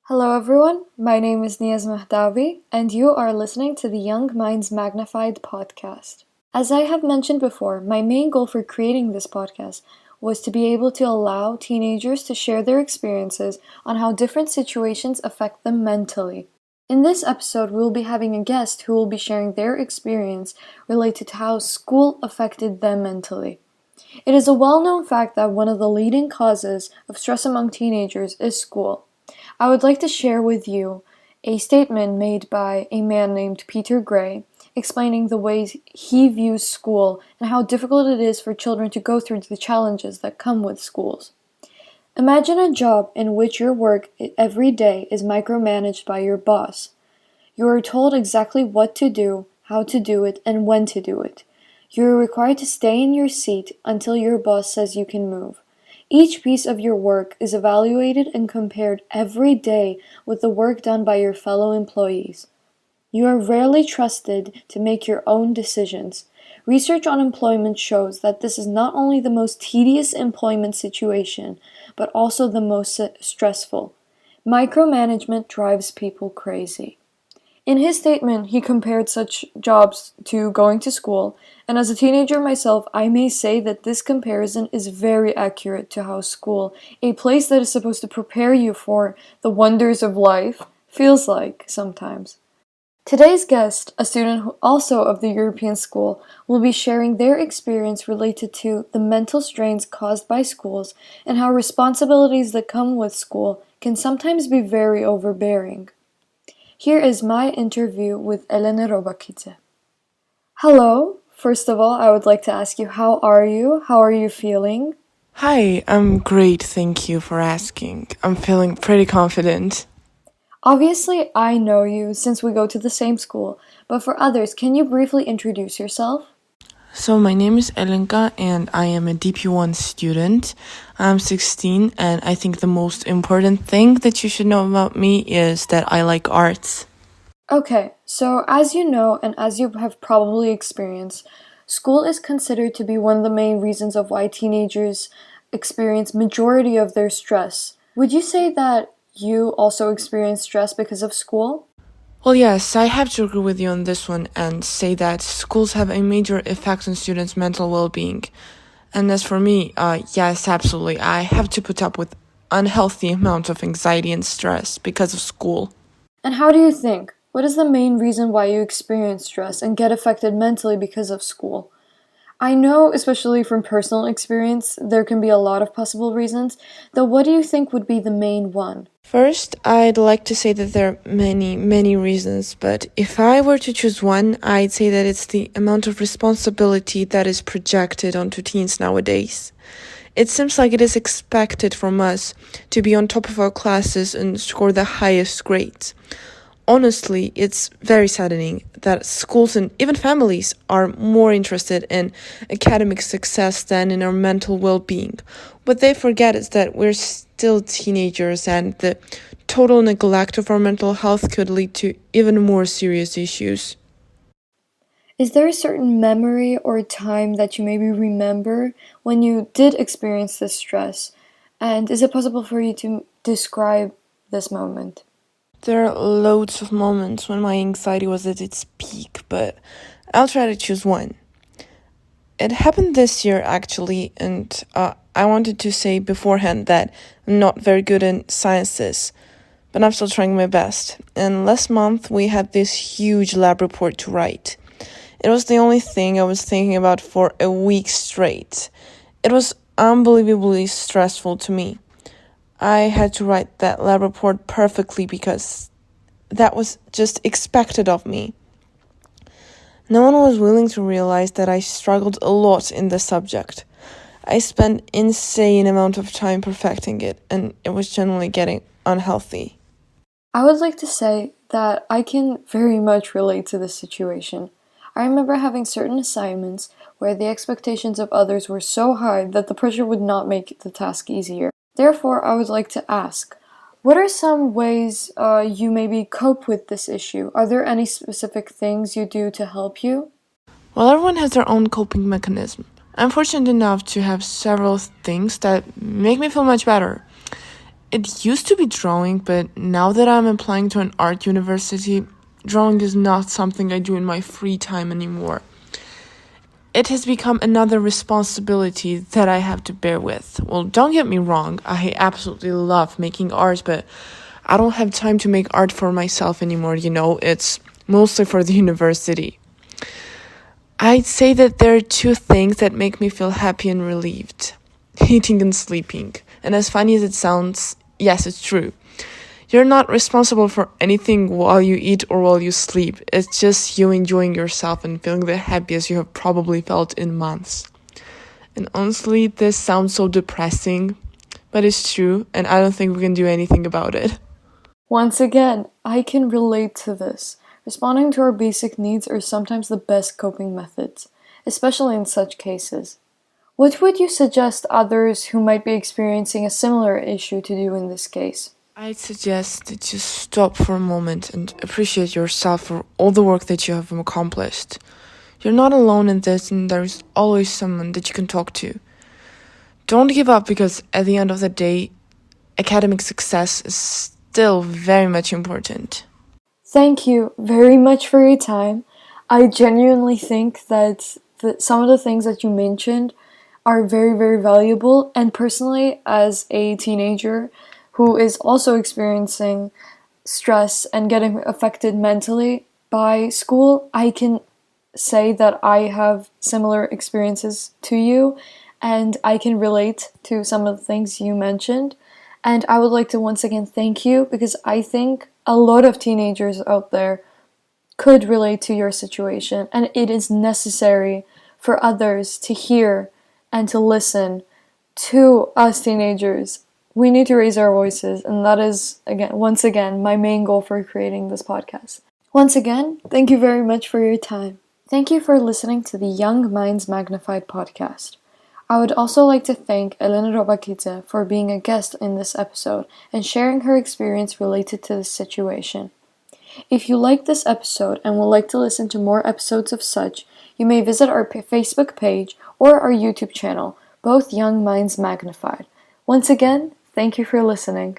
Hello everyone, my name is Niyaz Mahdavi, and you are listening to the Young Minds Magnified podcast. As I have mentioned before, my main goal for creating this podcast was to be able to allow teenagers to share their experiences on how different situations affect them mentally. In this episode, we will be having a guest who will be sharing their experience related to how school affected them mentally. It is a well-known fact that one of the leading causes of stress among teenagers is school. I would like to share with you a statement made by a man named Peter Gray, explaining the ways he views school and how difficult it is for children to go through the challenges that come with schools. Imagine a job in which your work every day is micromanaged by your boss. You are told exactly what to do, how to do it, and when to do it. You are required to stay in your seat until your boss says you can move. Each piece of your work is evaluated and compared every day with the work done by your fellow employees. You are rarely trusted to make your own decisions. Research on employment shows that this is not only the most tedious employment situation, but also the most stressful. Micromanagement drives people crazy. In his statement, he compared such jobs to going to school, and as a teenager myself, I may say that this comparison is very accurate to how school, a place that is supposed to prepare you for the wonders of life, feels like sometimes. Today's guest, a student also of the European School, will be sharing their experience related to the mental strains caused by schools and how responsibilities that come with school can sometimes be very overbearing. Here is my interview with Elene Robakidze. Hello. First of all, I would like to ask you, how are you? How are you feeling? Hi, I'm great, thank you for asking. I'm feeling pretty confident. Obviously, I know you since we go to the same school, but for others, can you briefly introduce yourself? So my name is Elenka and I am a DP1 student. I'm 16 and I think the most important thing that you should know about me is that I like arts. Okay, so as you know and as you have probably experienced, school is considered to be one of the main reasons of why teenagers experience majority of their stress. Would you say that you also experience stress because of school? Well, yes, I have to agree with you on this one and say that schools have a major effect on students' mental well-being. And as for me, yes, absolutely, I have to put up with unhealthy amount of anxiety and stress because of school. And how do you think? What is the main reason why you experience stress and get affected mentally because of school? I know, especially from personal experience, there can be a lot of possible reasons, though what do you think would be the main one? First, I'd like to say that there are many reasons, but if I were to choose one, I'd say that it's the amount of responsibility that is projected onto teens nowadays. It seems like it is expected from us to be on top of our classes and score the highest grades. Honestly, it's very saddening that schools and even families are more interested in academic success than in our mental well-being. What they forget is that we're still teenagers and the total neglect of our mental health could lead to even more serious issues. Is there a certain memory or time that you maybe remember when you did experience this stress? And is it possible for you to describe this moment? There are loads of moments when my anxiety was at its peak, but I'll try to choose one. It happened this year, actually, and I wanted to say beforehand that I'm not very good in sciences, but I'm still trying my best. And last month, we had this huge lab report to write. It was the only thing I was thinking about for a week straight. It was unbelievably stressful to me. I had to write that lab report perfectly because that was just expected of me. No one was willing to realize that I struggled a lot in the subject. I spent insane amount of time perfecting it, and it was generally getting unhealthy. I would like to say that I can very much relate to this situation. I remember having certain assignments where the expectations of others were so high that the pressure would not make the task easier. Therefore, I would like to ask, what are some ways you maybe cope with this issue? Are there any specific things you do to help you? Well, everyone has their own coping mechanism. I'm fortunate enough to have several things that make me feel much better. It used to be drawing, but now that I'm applying to an art university, drawing is not something I do in my free time anymore. It has become another responsibility that I have to bear with. Well, don't get me wrong, I absolutely love making art, but I don't have time to make art for myself anymore, it's mostly for the university. I'd say that there are two things that make me feel happy and relieved: eating and sleeping. And as funny as it sounds, yes, it's true. You're not responsible for anything while you eat or while you sleep. It's just you enjoying yourself and feeling the happiest you have probably felt in months. And honestly, this sounds so depressing, but it's true, and I don't think we can do anything about it. Once again, I can relate to this. Responding to our basic needs are sometimes the best coping methods, especially in such cases. What would you suggest others who might be experiencing a similar issue to do in this case? I'd suggest that you stop for a moment and appreciate yourself for all the work that you have accomplished. You're not alone in this, and there's always someone that you can talk to. Don't give up, because at the end of the day, academic success is still very much important. Thank you very much for your time. I genuinely think that some of the things that you mentioned are very, very valuable. And personally, as a teenager who is also experiencing stress and getting affected mentally by school, I can say that I have similar experiences to you, and I can relate to some of the things you mentioned. And I would like to once again thank you, because I think a lot of teenagers out there could relate to your situation, and it is necessary for others to hear and to listen to us teenagers. We need to raise our voices, and that is, once again, my main goal for creating this podcast. Once again, thank you very much for your time. Thank you for listening to the Young Minds Magnified podcast. I would also like to thank Elene Robakidze for being a guest in this episode and sharing her experience related to this situation. If you liked this episode and would like to listen to more episodes of such, you may visit our Facebook page or our YouTube channel, both Young Minds Magnified. Once again, thank you for listening.